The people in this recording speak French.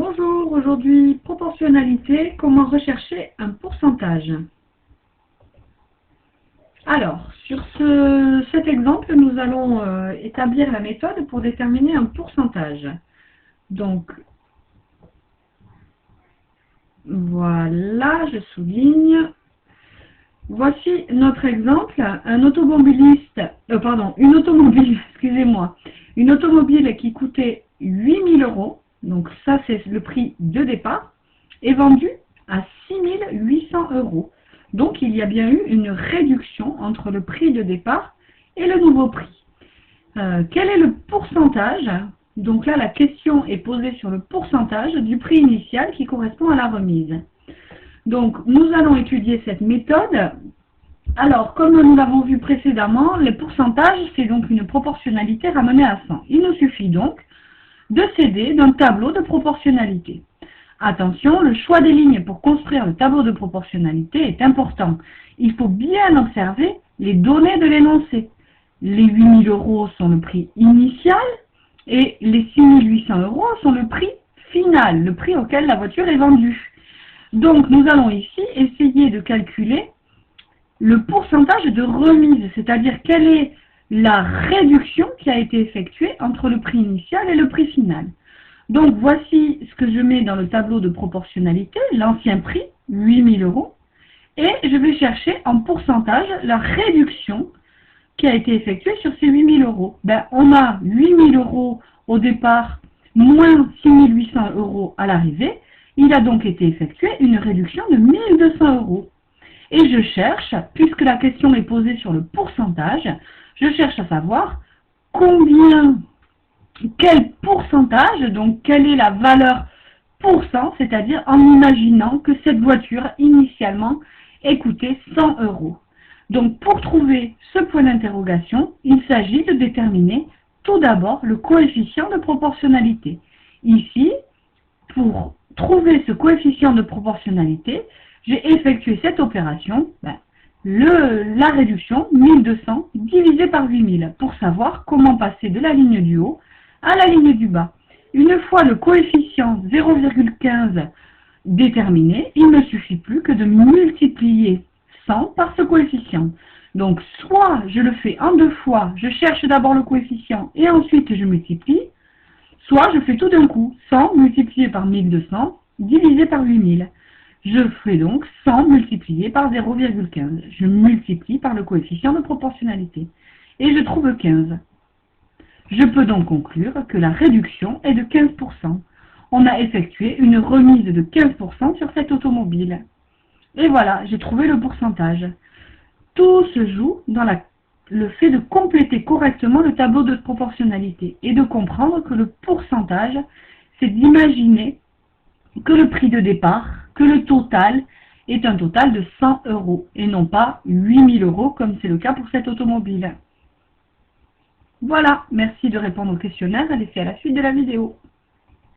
Bonjour, aujourd'hui proportionnalité, comment rechercher un pourcentage. Alors, sur cet exemple, nous allons établir la méthode pour déterminer un pourcentage. Donc, voilà, je souligne. Voici notre exemple, un automobiliste, une automobile, excusez-moi, une automobile qui coûtait 8 000 €, donc ça c'est le prix de départ, est vendue à 6 800 €. Donc il y a bien eu une réduction entre le prix de départ et le nouveau prix. Quel est le pourcentage? Donc là la question est posée sur le pourcentage du prix initial qui correspond à la remise. Donc, nous allons étudier cette méthode. Alors, comme nous l'avons vu précédemment, les pourcentages, c'est donc une proportionnalité ramenée à 100. Il nous suffit donc de s'aider d'un tableau de proportionnalité. Attention, le choix des lignes pour construire le tableau de proportionnalité est important. Il faut bien observer les données de l'énoncé. Les 8 000 € sont le prix initial et les 6 800 € sont le prix final, le prix auquel la voiture est vendue. Donc, nous allons ici essayer de calculer le pourcentage de remise, c'est-à-dire quelle est la réduction qui a été effectuée entre le prix initial et le prix final. Donc, voici ce que je mets dans le tableau de proportionnalité, l'ancien prix, 8 000 €, et je vais chercher en pourcentage la réduction qui a été effectuée sur ces 8 000 €. On a 8 000 € au départ, moins 6 800 € à l'arrivée. Il a donc été effectué une réduction de 1 200 €. Et je cherche, puisque la question est posée sur le pourcentage, je cherche à savoir quel pourcentage, donc quelle est la valeur pour cent, c'est-à-dire en imaginant que cette voiture initialement ait coûté 100 €. Donc pour trouver ce point d'interrogation, il s'agit de déterminer tout d'abord le coefficient de proportionnalité. Ici, pour trouver ce coefficient de proportionnalité, j'ai effectué cette opération, la réduction 1200 divisé par 8000 pour savoir comment passer de la ligne du haut à la ligne du bas. Une fois le coefficient 0,15 déterminé, il ne suffit plus que de multiplier 100 par ce coefficient. Donc soit je le fais en deux fois, je cherche d'abord le coefficient et ensuite je multiplie, soit je fais tout d'un coup 100 multiplié par 1200 divisé par 8000. Je fais donc 100 multiplié par 0,15. Je multiplie par le coefficient de proportionnalité. Et je trouve 15. Je peux donc conclure que la réduction est de 15%. On a effectué une remise de 15% sur cette automobile. Et voilà, j'ai trouvé le pourcentage. Tout se joue dans le fait de compléter correctement le tableau de proportionnalité et de comprendre que le pourcentage, c'est d'imaginer que le prix de départ, que le total est un total de 100 € et non pas 8 000 € comme c'est le cas pour cette automobile. Voilà, merci de répondre au questionnaire et laissez à la suite de la vidéo.